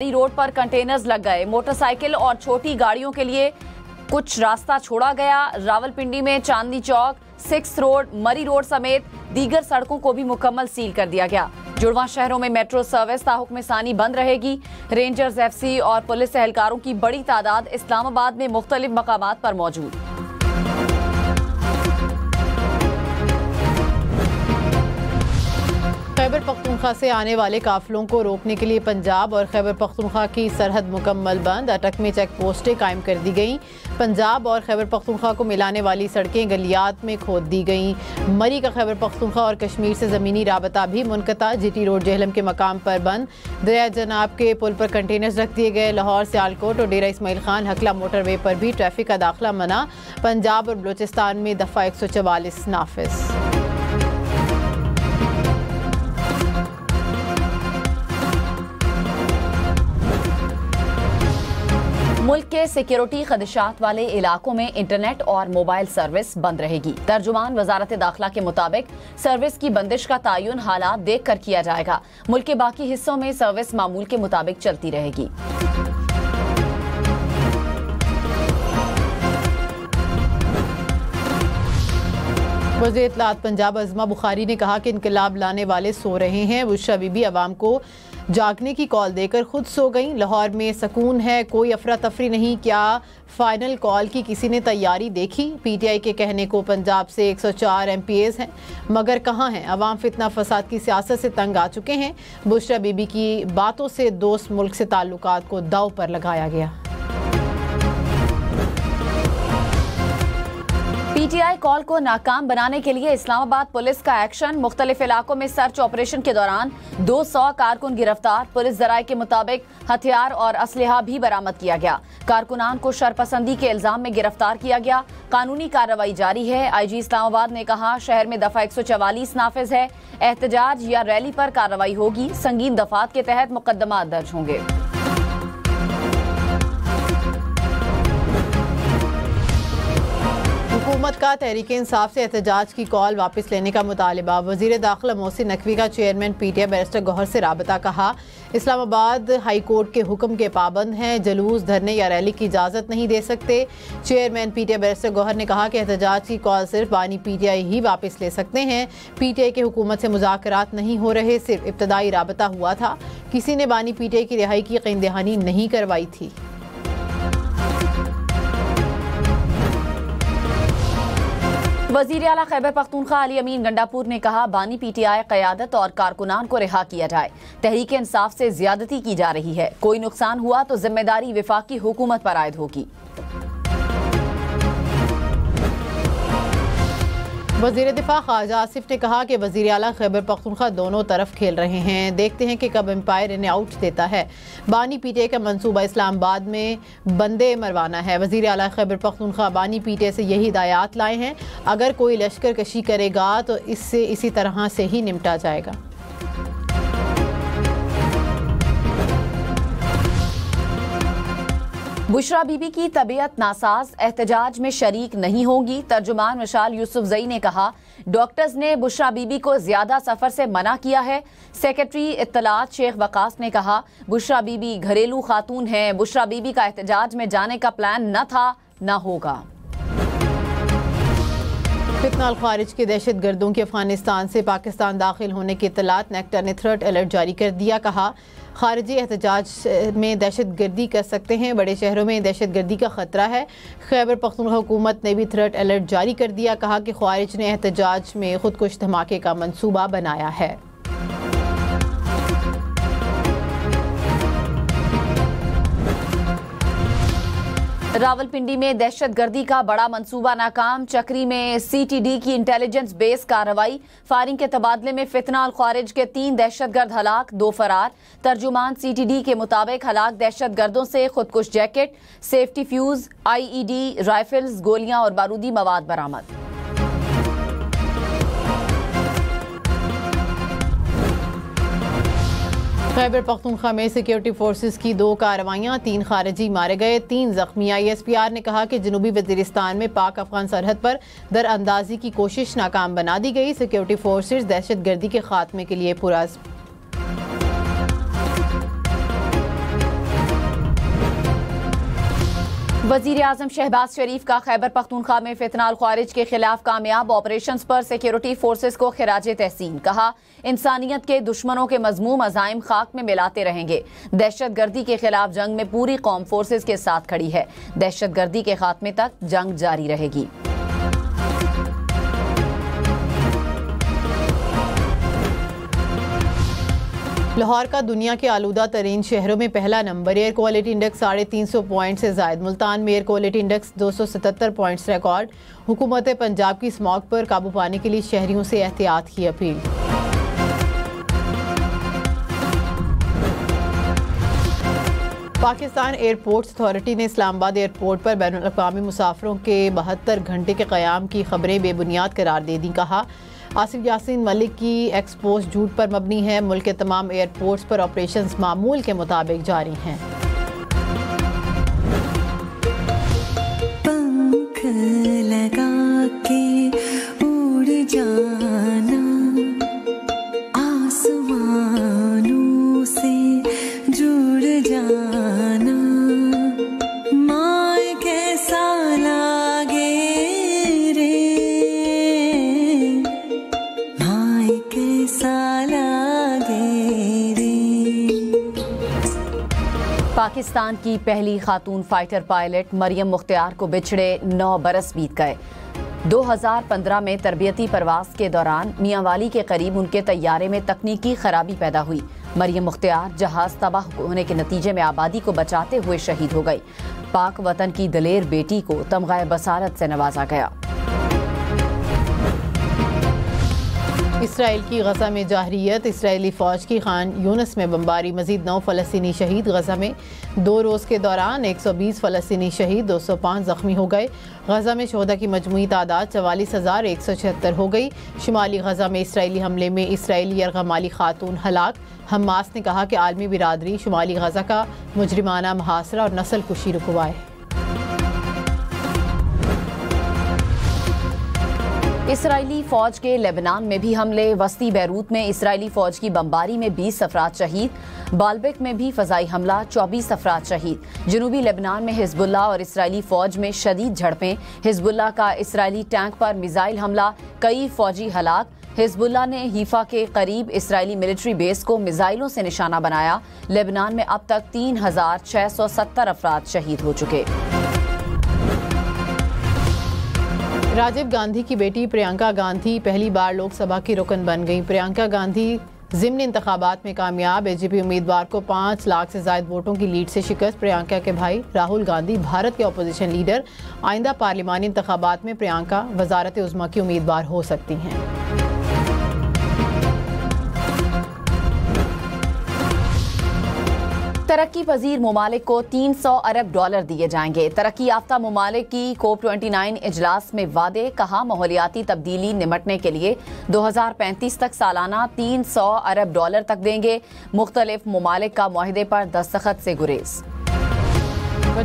Road पर containers लग गए। मोटरसाइकिल और छोटी गाड़ियों के लिए कुछ रास्ता छोड़ा गया। रावलपिंडी में चांदनी चौक, 6 रोड, मरी रोड समेत दीगर सड़कों को भी मुकम्मल सील कर दिया गया। जुड़वा शहरों में मेट्रो सर्विस ताहुक्म सानी बंद रहेगी। रेंजर्स, एफसी और पुलिस एहलकारों की बड़ी तादाद इस्लामाबाद में मुख्तलिफ मकामात पर मौजूद। खैबर पख्तूनख्वा से आने वाले काफिलों को रोकने के लिए पंजाब और खैबर पख्तूनख्वा की सरहद मुकम्मल बंद। अटक में चेक पोस्टें कायम कर दी गईं। पंजाब और खैबर पख्तूनख्वा को मिलाने वाली सड़कें गलियात में खोद दी गईं। मरी का खैबर पख्तूनख्वा और कश्मीर से ज़मीनी राबता भी मुनक़ता। जीटी रोड जेहलम के मकाम पर बंद। दरिया जनाब के पुल पर कंटेनर्स रख दिए गए। लाहौर, सियालकोट और डेरा इस्माइल खान हकला मोटरवे पर भी ट्रैफिक का दाखिला मना। पंजाब और बलूचिस्तान में दफ़ा 144 नाफिज। मुल्क के सिक्योरिटी खदशात वाले इलाकों में इंटरनेट और मोबाइल सर्विस बंद रहेगी। तर्जुमान वजारत दाखिला के मुताबिक सर्विस की बंदिश का तयन हालात देख कर किया जाएगा। मुल्क के बाकी हिस्सों में सर्विस मामूल के मुताबिक चलती रहेगी। वज़ीर इत्तलात पंजाब अज़मा बुखारी ने कहा कि इनकलाब लाने वाले सो रहे हैं। बुशरा बीबी अवाम को जागने की कॉल देकर खुद सो गई। लाहौर में सुकून है, कोई अफरा तफरी नहीं। क्या फाइनल कॉल की किसी ने तैयारी देखी? पीटीआई के कहने को पंजाब से 104 MPAs हैं, मगर कहाँ हैं? अवाम फितना फसाद की सियासत से तंग आ चुके हैं। बुशरा बीबी की बातों से दोस्त मुल्क से ताल्लुकात को दाव पर लगाया गया। पीटीआई कॉल को नाकाम बनाने के लिए इस्लामाबाद पुलिस का एक्शन। मुख्तलिफ इलाकों में सर्च ऑपरेशन के दौरान 200 कारकुन गिरफ्तार। पुलिस जराये के मुताबिक हथियार और असलहा भी बरामद किया गया। कारकुनान को शरपसंदी के इल्जाम में गिरफ्तार किया गया। कानूनी कार्रवाई जारी है। IG इस्लामाबाद ने कहा, शहर में दफा 144 नाफिज है। एहतजाज या रैली पर कार्रवाई होगी। संगीन दफात के तहत मुकदमा दर्ज होंगे। हुकूमत का तहरीक इंसाफ से एहतजाज की कॉल वापस लेने का मुतालिबा। वज़ीर दाखिला मोहसिन नकवी का चेयरमैन PTI बैरिस्टर गौहर से राबता। कहा, इस्लामाबाद हाई कोर्ट के हुक्म के पाबंद हैं, जुलूस, धरने या रैली की इजाज़त नहीं दे सकते। चेयरमैन PTI बैरिस्टर गौहर ने कहा कि एहतजाज की कॉल सिर्फ बानी PTI ही वापस ले सकते हैं। PTI के हुकूमत से मुज़ाकरात नहीं हो रहे, सिर्फ इब्तदाई राबता हुआ था। किसी ने बानी PTI की रिहाई की यकीन दहानी नहीं करवाई थी। वज़ीर आला खैबर पख्तूनख्वा अली अमीन गंडापुर ने कहा, बानी PTI क़यादत और कारकुनान को रिहा किया जाए। तहरीक इंसाफ से ज्यादती की जा रही है। कोई नुकसान हुआ तो जिम्मेदारी वफाकी हुकूमत पर आयद होगी। वज़ीर दिफा ख्वाजा आसिफ ने कहा कि वज़ीर आला खैबर पख्तूनख्वा दोनों तरफ खेल रहे हैं। देखते हैं कि कब एम्पायर इन्हें आउट देता है। बानी PTI का मंसूबा इस्लामाबाद में बंदे मरवाना है। वज़ीर आला खैबर पख्तूनख्वा बानी PTI से यही हिदायत लाए हैं। अगर कोई लश्कर कशी करेगा तो इससे इसी तरह से ही निपटा जाएगा। बुशरा बीबी की तबीयत नासाज, एहतजाज में शरीक नहीं होगी। तर्जुमान मिशाल यूसुफजई ने कहा, डॉक्टर्स ने बुशरा बीबी को ज्यादा सफर से मना किया है। सेक्रेटरी इत्तलात शेख वकास ने कहा, बुशरा बीबी घरेलू खातून हैं। बुशरा बीबी का एहतजाज में जाने का प्लान न था, न होगा। फितना अल खारिज के दहशत गर्दों के अफगानिस्तान से पाकिस्तान दाखिल होने की इत्तलात नेक्टा ने थ्रेट अलर्ट जारी कर दिया। कहा, खारिजी एहतजाज में दहशत गर्दी कर सकते हैं। बड़े शहरों में दहशत गर्दी का खतरा है। खैबर पख्तूनख्वा हुकूमत ने भी थ्रेट अलर्ट जारी कर दिया। कहा कि खारिज ने एहतजाज में खुदकुश धमाके का मंसूबा बनाया है। रावलपिंडी में दहशत गर्दी का बड़ा मंसूबा नाकाम। चक्री में CTD की इंटेलिजेंस बेस कार्रवाई। फायरिंग के तबादले में फितना अल खारिज के 3 दहशतगर्द हलाक, 2 फरार। तर्जुमान CTD के मुताबिक हलाक दहशतगर्दों से खुदकुश jacket, safety fuse, IED, rifles, गोलियां और बारूदी मवाद बरामद। खैबर पख्तूनख्वा में सिक्योरिटी फोर्सेस की 2 कार्रवाइयाँ, 3 खारिजी मारे गए, 3 जख्मी। ISPR ने कहा कि जनूबी वजीरिस्तान में पाक अफगान सरहद पर दरअंदाजी की कोशिश नाकाम बना दी गई। सिक्योरिटी फोर्सेस दहशत गर्दी के खात्मे के लिए पुरअज़्म। वजीर आजम शहबाज शरीफ का खैबर पख्तूनख्वा में फितनाल ख्वारिज के खिलाफ कामयाब ऑपरेशंस पर सिक्योरिटी फोर्सेस को खिराज तहसीन। कहा, इंसानियत के दुश्मनों के मजमूम अजाइम खाक में मिलाते रहेंगे। दहशत गर्दी के खिलाफ जंग में पूरी कौम फोर्सेस के साथ खड़ी है। दहशत गर्दी के खात्मे तक जंग जारी रहेगी। लाहौर का दुनिया के आलूदा तरीन शहरों में पहला number. Air quality index 350 point से जायद। मुल्तान में air quality index 277 points record. हुकूमत पंजाब की स्मॉग पर काबू पाने के लिए शहरियों से एहतियात की अपील। पाकिस्तान एयरपोर्ट्स अथॉरिटी ने इस्लामाबाद एयरपोर्ट पर बैनुल-अक़वामी मुसाफिरों के 72 घंटे के क़याम की खबरें बेबुनियाद करार दे दी। कहा, आसिफ यासीन मलिक की एक्सपोज झूठ पर मबनी है। मुल्क के तमाम एयरपोर्ट्स पर ऑपरेशंस मामूल के मुताबिक जारी हैं। पंख लगा के उड़ जाना, आसमानों से जुड़ जाना, माँ कैसा लागे रे, माँ कैसा लागे रे। पाकिस्तान की पहली खातून फाइटर पायलट मरियम मुख्तियार को बिछड़े 9 बरस बीत गए। 2015 में तरबियती परवाज के दौरान मियांवाली के करीब उनके तैयारे में तकनीकी खराबी पैदा हुई। मरियम मुख्तियार जहाज तबाह होने के नतीजे में आबादी को बचाते हुए शहीद हो गई। पाक वतन की दलेर बेटी को तमग़ा बसारत से नवाजा गया। इसराइल की गजा में जाहरियत। इसराइली फ़ौज की खान यूनस में बमबारी। मज़ीद 9 फ़लस्तीनी शहीद। गजा में 2 रोज़ के दौरान 120 फ़लस्तीनी शहीद, 205 ज़ख्मी हो गए। गजा में शोहदा की मजमूई तादाद 44,176 हो गई। शुमाली गजा में इसराइली हमले में इसराइली यरगमाली खातून हलाक। हमास ने कहा कि आलमी बिरादरी शुमाली गजा का मुजरिमाना मुहासरा और नस्ल कुशी रुकवाए। इसराइली फौज के लेबनान में भी हमले। वस्ती बैरूत में इसराइली फौज की बमबारी में 20 अफराद शहीद। बाल्बेक में भी फजाई हमला, 24 अफराद शहीद। जनूबी लेबनान में हिजबुल्लाह और इसराइली फौज में शदीद झड़पें। हिजबुल्लाह का इसराइली टैंक पर मिसाइल हमला, कई फौजी हलाक। हिजबुल्लाह ने हीफा के करीब इसराइली मिलिट्री बेस को मिसाइलों से निशाना बनाया। लेबनान में अब तक 3,670 अफराद शहीद हो चुके। राजीव गांधी की बेटी प्रियंका गांधी पहली बार लोकसभा की रुकन बन गई। प्रियंका गांधी ज़िमनी इंतखाबात में कामयाब। एजीपी उम्मीदवार को 5 लाख से ज़ायद वोटों की लीड से शिकस्त। प्रियंका के भाई राहुल गांधी भारत के अपोजिशन लीडर। आइंदा पार्लिमानी इंतखाबात में प्रियंका वजारत उज़्मा की उम्मीदवार हो सकती हैं। तरक्की पजीर ममालिक को $300 अरब दिए जाएंगे। तरक्की याफ्ता ममालिक की COP29 इजलास में वादे। कहा, माहौलियाती तब्दीली निमटने के लिए 2035 तक सालाना $300 अरब तक देंगे। मुख्तलिफ ममालिक का मुआहदे पर दस्तखत से गुरेज।